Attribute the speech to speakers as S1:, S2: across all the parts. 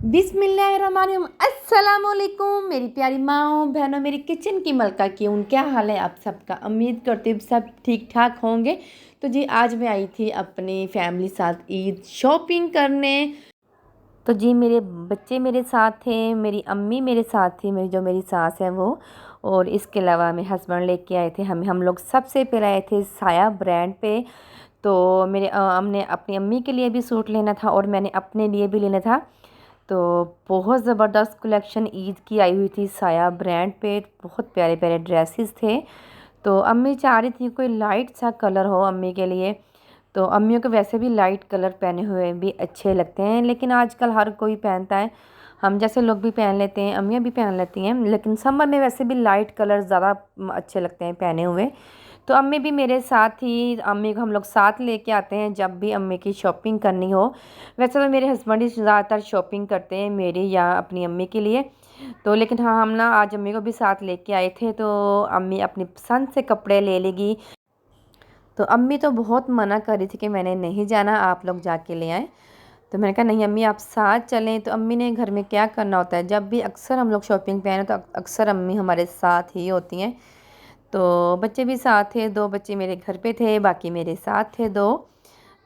S1: बिस्मिल्लाहिर्रहमानिर्रहीम। अस्सलाम वालेकुम मेरी प्यारी माओ बहनों, मेरी किचन की मलका की उन क्या हाल है आप सबका। उम्मीद करती हूँ सब ठीक ठाक होंगे। तो जी आज मैं आई थी अपनी फैमिली साथ ईद शॉपिंग करने। तो जी मेरे बच्चे मेरे साथ थे, मेरी अम्मी मेरे साथ थी, मेरी सास है वो, और इसके अलावा मेरे हस्बैंड लेके आए थे। हम लोग सबसे पहले आए थे साया ब्रांड पे। तो हमने अपनी अम्मी के लिए भी सूट लेना था और मैंने अपने लिए भी लेना था। तो बहुत ज़बरदस्त कलेक्शन ईद की आई हुई थी साया ब्रांड पे। बहुत प्यारे प्यारे ड्रेसेस थे। तो अम्मी चाह रही थी कोई लाइट सा कलर हो अम्मी के लिए। तो अम्मियों को वैसे भी लाइट कलर पहने हुए भी अच्छे लगते हैं, लेकिन आजकल हर कोई पहनता है। हम जैसे लोग भी पहन लेते हैं, अम्मियाँ भी पहन लेती हैं, लेकिन समर में वैसे भी लाइट कलर ज़्यादा अच्छे लगते हैं पहने हुए। तो अम्मी भी मेरे साथ ही, अम्मी को हम लोग साथ लेके आते हैं जब भी अम्मी की शॉपिंग करनी हो। वैसे तो मेरे हस्बैंड ही ज़्यादातर शॉपिंग करते हैं मेरी या अपनी अम्मी के लिए। तो लेकिन हाँ, हम ना आज अम्मी को भी साथ लेके आए थे। तो अम्मी अपनी पसंद से कपड़े ले लेगी। तो अम्मी तो बहुत मना कर रही थी कि मैंने नहीं जाना, आप लोग जाके ले आएँ। तो मैंने कहा नहीं अम्मी आप साथ चलें। तो अम्मी ने घर में क्या करना होता है, जब भी अक्सर हम लोग शॉपिंग पे आए तो अक्सर अम्मी हमारे साथ ही होती हैं। तो बच्चे भी साथ थे, 2 बच्चे मेरे घर पे थे, बाकी मेरे साथ थे 2।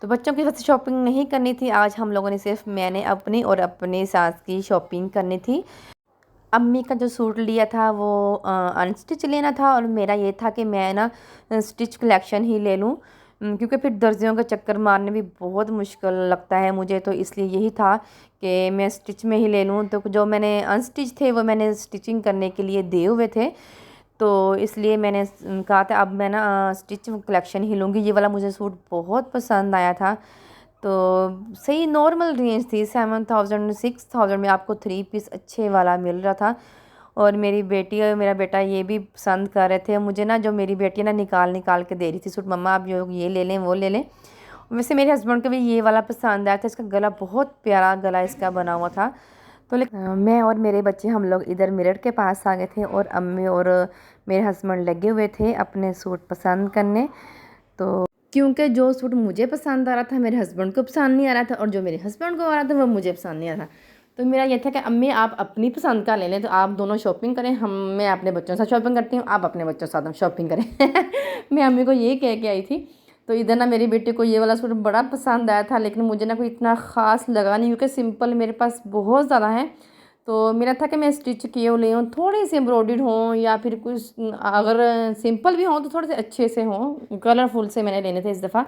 S1: तो बच्चों की वजह से शॉपिंग नहीं करनी थी। आज हम लोगों ने सिर्फ मैंने अपनी और अपनी सास की शॉपिंग करनी थी। अम्मी का जो सूट लिया था वो अनस्टिच लेना था, और मेरा ये था कि मैं ना स्टिच कलेक्शन ही ले लूँ। क्योंकि फिर दर्जियों का चक्कर मारने भी बहुत मुश्किल लगता है मुझे, तो इसलिए यही था कि मैं स्टिच में ही ले लूँ। तो जो मैंने अनस्टिच थे वो मैंने स्टिचिंग करने के लिए दिए हुए थे। तो इसलिए मैंने कहा था अब मैं ना स्टिच कलेक्शन ही लूँगी। ये वाला मुझे सूट बहुत पसंद आया था। तो सही नॉर्मल रेंज थी, 7,000 6,000 में आपको 3 पीस अच्छे वाला मिल रहा था। और मेरी बेटी और मेरा बेटा ये भी पसंद कर रहे थे। मुझे ना, जो मेरी बेटी ना निकाल निकाल के दे रही थी सूट, मम्मा आप जो ये ले लें वो ले लें। वैसे मेरे हस्बैंड को भी ये वाला पसंद आया था। इसका गला बहुत प्यारा गला इसका बना हुआ था। तो लेकिन मैं और मेरे बच्चे हम लोग इधर मिरर के पास आ गए थे, और अम्मी और मेरे हस्बैंड लगे हुए थे अपने सूट पसंद करने। तो क्योंकि जो सूट मुझे पसंद आ रहा था मेरे हस्बैंड को पसंद नहीं आ रहा था, और जो मेरे हस्बैंड को आ रहा था वो मुझे पसंद नहीं आ रहा था। तो मेरा ये था कि अम्मी आप अपनी पसंद का ले लें, तो आप दोनों शॉपिंग करें, मैं अपने बच्चों के साथ शॉपिंग करती हूँ, आप अपने बच्चों के साथ शॉपिंग करें। मैं अम्मी को ये कह के आई थी। तो इधर ना मेरी बेटी को ये वाला सूट बड़ा पसंद आया था, लेकिन मुझे ना कोई इतना ख़ास लगा नहीं, क्योंकि सिंपल मेरे पास बहुत ज़्यादा है। तो मेरा था कि मैं स्टिच किए हुए ले हूँ, थोड़े से एम्ब्रॉयडर्ड हों, या फिर कुछ अगर सिंपल भी हों तो थोड़े से अच्छे से हों, कलरफुल से मैंने लेने थे इस दफ़ा।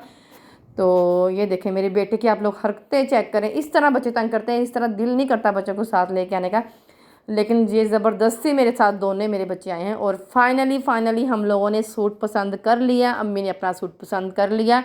S1: तो ये देखें मेरे बेटे की आप लोग हरकतें चेक करें। इस तरह बच्चे तंग करते हैं, इस तरह दिल नहीं करता बच्चों को साथ लेके आने का, लेकिन ये ज़बरदस्ती मेरे साथ दोनों मेरे बच्चे आए हैं। और फाइनली हम लोगों ने सूट पसंद कर लिया, अम्मी ने अपना सूट पसंद कर लिया।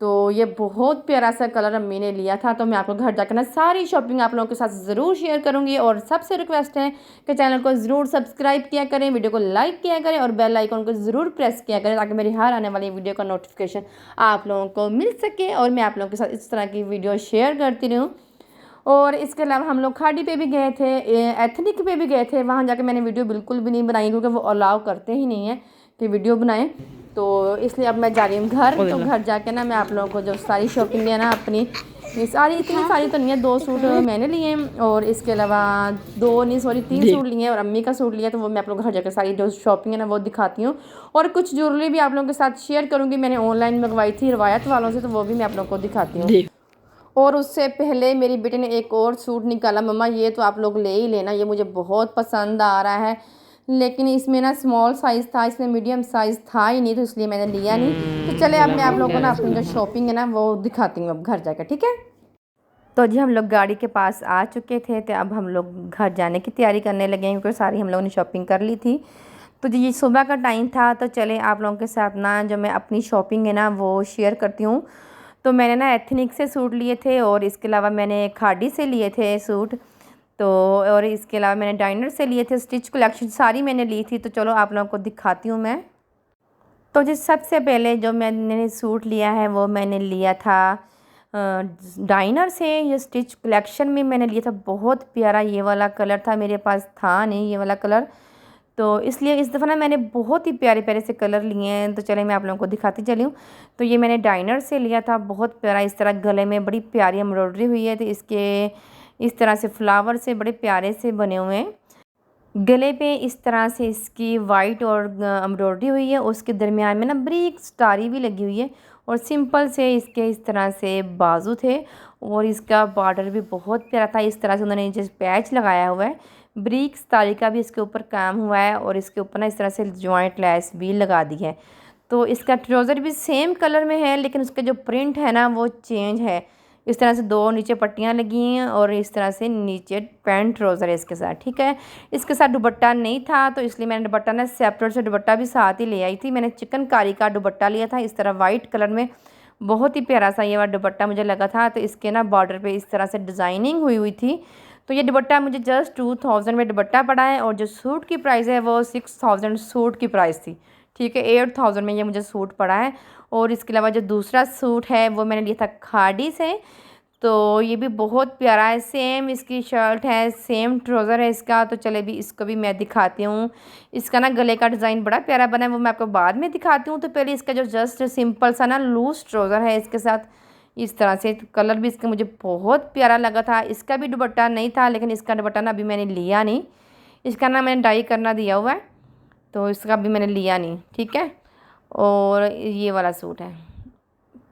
S1: तो ये बहुत प्यारा सा कलर अम्मी ने लिया था। तो मैं आपको घर जाकर ना सारी शॉपिंग आप लोगों के साथ ज़रूर शेयर करूँगी। और सबसे रिक्वेस्ट है कि चैनल को ज़रूर सब्सक्राइब किया करें, वीडियो को लाइक किया करें, और बेल आइकन को ज़रूर प्रेस किया करें, ताकि मेरी हर आने वाली वीडियो का नोटिफिकेशन आप लोगों को मिल सके और मैं आप लोगों के साथ इस तरह की वीडियो शेयर करती रहूँ। और इसके अलावा हम लोग खाड़ी पे भी गए थे, एथनिक पे भी गए थे। वहाँ जाके मैंने वीडियो बिल्कुल भी नहीं बनाई, क्योंकि वो अलाउ करते ही नहीं है कि वीडियो बनाएं। तो इसलिए अब मैं जा रही हूँ घर। तो घर जाके ना मैं आप लोगों को जो सारी शॉपिंग है ना अपनी, ये सारी इतनी सारी तो नहीं है, 2 सूट मैंने लिए हैं, और इसके अलावा 2 नहीं सॉरी 3 सूट लिए हैं, और अम्मी का सूट लिया। तो वो मैं आप लोग घर जाकर सारी जो शॉपिंग है ना वो दिखाती हूँ। और कुछ ज्वेलरी भी आप लोगों के साथ शेयर करूँगी, मैंने ऑनलाइन मंगवाई थी रिवायत वालों से, तो वो भी मैं आप लोगों को दिखाती हूँ। और उससे पहले मेरी बेटी ने एक और सूट निकाला, मम्मा ये तो आप लोग ले ही लेना, ये मुझे बहुत पसंद आ रहा है। लेकिन इसमें ना स्मॉल साइज़ था, इसमें मीडियम साइज़ था ही नहीं, तो इसलिए मैंने लिया नहीं। तो चले अब मैं आप लोगों को ना अपनी जो शॉपिंग है ना वो दिखाती हूँ अब घर जाकर, ठीक है। तो जी हम लोग गाड़ी के पास आ चुके थे, तो अब हम लोग घर जाने की तैयारी करने लगे हैं, क्योंकि सारी हम लोगों ने शॉपिंग कर ली थी। तो जी ये सुबह का टाइम था। तो चले आप लोगों के साथ ना जो मैं अपनी शॉपिंग है ना वो शेयर करती हूँ। तो मैंने ना एथनिक से सूट लिए थे, और इसके अलावा मैंने खाड़ी से लिए थे सूट। तो और इसके अलावा मैंने डाइनर से लिए थे। स्टिच कलेक्शन सारी मैंने ली थी। तो चलो आप लोगों को दिखाती हूँ मैं। तो जी सबसे पहले जो मैंने सूट लिया है वो मैंने लिया था डाइनर से। ये स्टिच कलेक्शन में मैंने लिया था, बहुत प्यारा ये वाला कलर था, मेरे पास था नहीं ये वाला कलर, तो इसलिए इस दफ़ा ना मैंने बहुत ही प्यारे प्यारे से कलर लिए हैं। तो चले मैं आप लोगों को दिखाती चली हूँ। तो ये मैंने डाइनर से लिया था, बहुत प्यारा, इस तरह गले में बड़ी प्यारी एम्ब्रॉयडरी हुई है। तो इसके इस तरह से फ्लावर से बड़े प्यारे से बने हुए हैं। गले पे इस तरह से इसकी वाइट और एम्ब्रॉयडरी हुई है, उसके दरमियान में ना बारीक स्टारी भी लगी हुई है और सिंपल से इसके इस तरह से बाजू थे और इसका बॉर्डर भी बहुत प्यारा था। इस तरह से उन्होंने नीचे पैच लगाया हुआ है, बारीक स्टारी का भी इसके ऊपर काम हुआ है और इसके ऊपर ना इस तरह से जॉइंट लेस भी लगा दी है। तो इसका ट्राउज़र भी सेम कलर में है लेकिन उसका जो प्रिंट है ना वो चेंज है। इस तरह से दो नीचे पट्टियाँ लगी हैं और इस तरह से नीचे पैंट ट्राउज़र है इसके साथ, ठीक है। इसके साथ दुपट्टा नहीं था तो इसलिए मैंने दुपट्टा ना सेपरेट से दुपट्टा भी साथ ही ले आई थी। मैंने चिकनकारी का दुपट्टा लिया था इस तरह वाइट कलर में, बहुत ही प्यारा सा ये वाला दुपट्टा मुझे लगा था। तो इसके ना बॉर्डर पे इस तरह से डिज़ाइनिंग हुई हुई थी। तो ये दुपट्टा मुझे जस्ट 2000 में दुपट्टा पड़ा है और जो सूट की प्राइस है वो 6000 सूट की प्राइस थी, ठीक है। 8000 में ये मुझे सूट पड़ा है। और इसके अलावा जो दूसरा सूट है वो मैंने लिया था खाड़ी से, तो ये भी बहुत प्यारा है, सेम इसकी शर्ट है, सेम ट्राउज़र है इसका। तो चले भी इसको भी मैं दिखाती हूँ। इसका ना गले का डिज़ाइन बड़ा प्यारा बना है, वो मैं आपको बाद में दिखाती हूँ। तो पहले इसका जो जस्ट सिंपल सा ना लूज़ ट्राउज़र है इसके साथ इस तरह से। तो कलर भी इसका मुझे बहुत प्यारा लगा था। इसका भी दुपट्टा नहीं था लेकिन इसका दुपट्टा ना अभी मैंने लिया नहीं, इसका ना मैंने डाई करना दिया हुआ है तो इसका भी मैंने लिया नहीं, ठीक है। और ये वाला सूट है।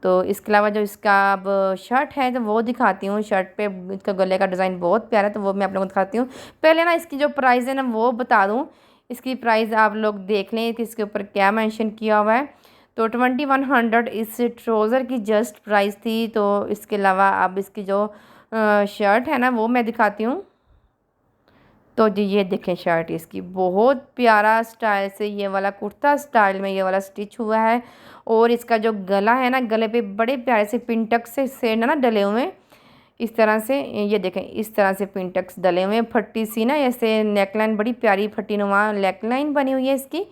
S1: तो इसके अलावा जो इसका अब शर्ट है तो वो दिखाती हूँ। शर्ट पे इसका गले का डिज़ाइन बहुत प्यारा है तो वो मैं आप लोगों को दिखाती हूँ। पहले ना इसकी जो प्राइस है ना वो बता दूँ। इसकी प्राइस आप लोग देख लें कि इसके ऊपर क्या मेंशन किया हुआ है। तो 2100 इस ट्राउज़र की जस्ट प्राइस थी। तो इसके अलावा अब इसकी जो शर्ट है ना वो मैं दिखाती हूँ। तो जी ये देखें शर्ट इसकी बहुत प्यारा स्टाइल से ये वाला कुर्ता स्टाइल में ये वाला स्टिच हुआ है। और इसका जो गला है ना गले पे बड़े प्यारे से पिंटक्स से ना डले हुए हैं इस तरह से। ये देखें इस तरह से पिंटक्स डले हुए हैं, फट्टी सी ना ऐसे नेकलाइन बड़ी प्यारी फट्टी नुमा नेकलाइन बनी हुई है इसकी।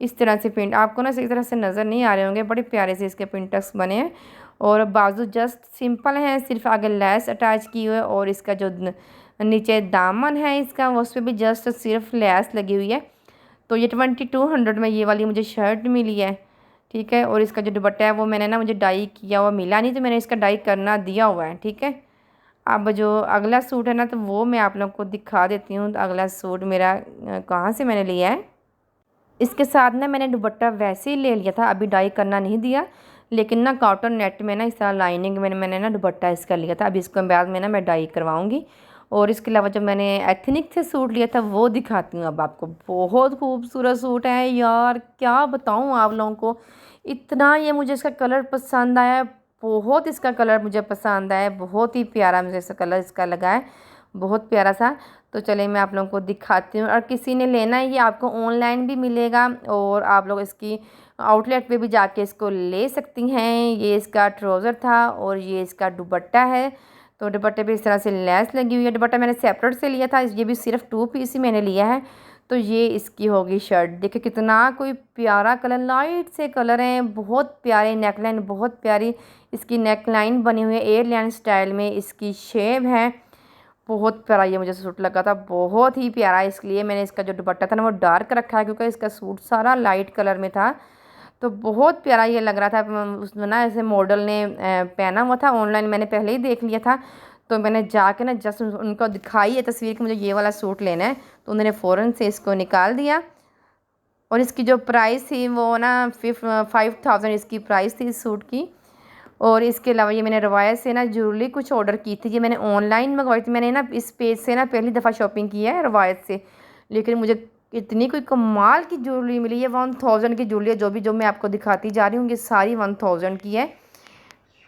S1: इस तरह से पिंट आपको ना सही तरह से नज़र नहीं आ रहे होंगे, बड़े प्यारे से इसके पिंटक्स बने हैं। और बाजू जस्ट सिंपल है, सिर्फ आगे लेस अटैच की हुई है और इसका जो नीचे दामन है इसका उस पर भी जस्ट सिर्फ लेस लगी हुई है। तो ये 2200 में ये वाली मुझे शर्ट मिली है, ठीक है। और इसका जो दुपट्टा है वो मैंने ना मुझे डाई किया हुआ मिला नहीं तो मैंने इसका डाई करना दिया हुआ है, ठीक है। अब जो अगला सूट है ना तो वो मैं आप लोग को दिखा देती हूँ। तो अगला सूट मेरा कहाँ से मैंने लिया है। इसके साथ ना मैंने दुपट्टा वैसे ही ले लिया था, अभी डाई करना नहीं दिया। लेकिन ना कॉटन नेट में ना इस तरह लाइनिंग में मैंने ना दुपट्टा इसका लिया था। अभी इसको बाद में ना मैं डाई करवाऊँगी। और इसके अलावा जो मैंने एथनिक से सूट लिया था वो दिखाती हूँ अब आपको। बहुत खूबसूरत सूट है यार, क्या बताऊँ आप लोगों को। इतना ये मुझे इसका कलर पसंद आया, बहुत इसका कलर मुझे पसंद आया, बहुत ही प्यारा मुझे इसका कलर इसका लगा है, बहुत प्यारा सा। तो चलिए मैं आप लोगों को दिखाती हूँ। और किसी ने लेना है ये आपको ऑनलाइन भी मिलेगा और आप लोग इसकी आउटलेट पे भी जाके इसको ले सकती हैं। ये इसका ट्राउज़र था और ये इसका दुपट्टा है। तो दुपट्टे पे इस तरह से लेस लगी हुई है। दुपट्टा मैंने सेपरेट से लिया था, ये भी सिर्फ 2 पीस ही मैंने लिया है। तो ये इसकी होगी शर्ट। देखिए कितना कोई प्यारा कलर, लाइट से कलर हैं, बहुत प्यारे। नेकलाइन बहुत प्यारी इसकी नेकलाइन बनी हुई है, एयरलाइन स्टाइल में इसकी शेप है। बहुत प्यारा ये मुझे सूट लगा था, बहुत ही प्यारा। इसलिए मैंने इसका जो दुपट्टा था ना वो डार्क रखा है क्योंकि इसका सूट सारा लाइट कलर में था। तो बहुत प्यारा ये लग रहा था। उसमें ना ऐसे मॉडल ने पहना हुआ था, ऑनलाइन मैंने पहले ही देख लिया था। तो मैंने जाके ना जस्ट उनको दिखाई है तस्वीर कि मुझे ये वाला सूट लेना है, तो उन्होंने फ़ौरन से इसको निकाल दिया। और इसकी जो प्राइस थी वो ना 5000 इसकी प्राइस थी इस सूट की। और इसके अलावा ये मैंने रवायत से ना ज्वेलरी कुछ ऑर्डर की थी, ये मैंने ऑनलाइन मंगवाई थी। मैंने ना इस पेज से ना पहली दफ़ा शॉपिंग की है रवायत से, लेकिन मुझे इतनी कोई कमाल की ज्वेलरी मिली है। 1000 की ज्वेलरी है, जो मैं आपको दिखाती जा रही हूँ ये सारी 1000 की है।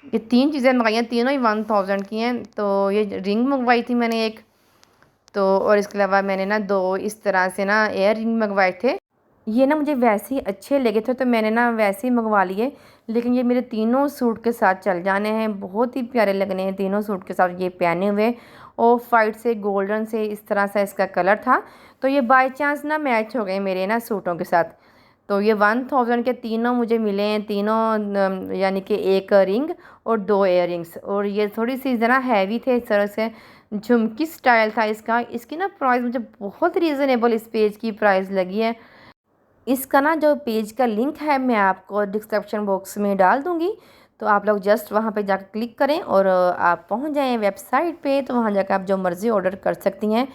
S1: ये 3 चीज़ें मंगाई हैं, तीनों ही 1000 की हैं। तो ये रिंग मंगवाई थी मैंने एक, तो और इसके अलावा मैंने ना 2 इस तरह से ना एयर रिंग मंगवाए थे। ये ना मुझे वैसे ही अच्छे लगे थे तो मैंने ना वैसे ही मंगवा लिए। लेकिन ये मेरे तीनों सूट के साथ चल जाने हैं, बहुत ही प्यारे लगने हैं तीनों सूट के साथ ये पहने हुए। ऑफ वाइट से गोल्डन से इस तरह से इसका कलर था। तो ये बाय चांस ना मैच हो गए मेरे ना सूटों के साथ। तो ये 1000 के तीनों मुझे मिले हैं, तीनों यानी कि एक रिंग और 2 इयर रिंग्स। और ये थोड़ी सी ज़रा हैवी थे, इस तरह से झुमकी स्टाइल था इसका। इसकी ना प्राइस मुझे बहुत रीज़नेबल इस पेज की प्राइस लगी है। इसका ना जो पेज का लिंक है मैं आपको डिस्क्रिप्शन बॉक्स में डाल दूँगी, तो आप लोग जस्ट वहाँ पे जाकर क्लिक करें और आप पहुँच जाएँ वेबसाइट पे, तो वहाँ जाकर आप जो मर्ज़ी ऑर्डर कर सकती हैं।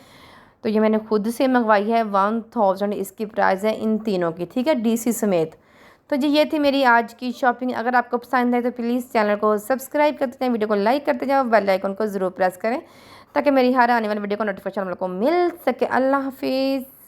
S1: तो ये मैंने खुद से मंगवाई है, 1000 इसकी प्राइस है इन तीनों की, ठीक है, डीसी समेत। तो जी ये थी मेरी आज की शॉपिंग। अगर आपको पसंद है तो प्लीज़ चैनल को सब्सक्राइब करते जाएँ, वीडियो को लाइक करते जाओ, बेल आइकन को ज़रूर प्रेस करें ताकि मेरी हर आने वाली वीडियो को नोटिफिकेशन आप लोग को मिल सके। अल्लाह हाफिज़।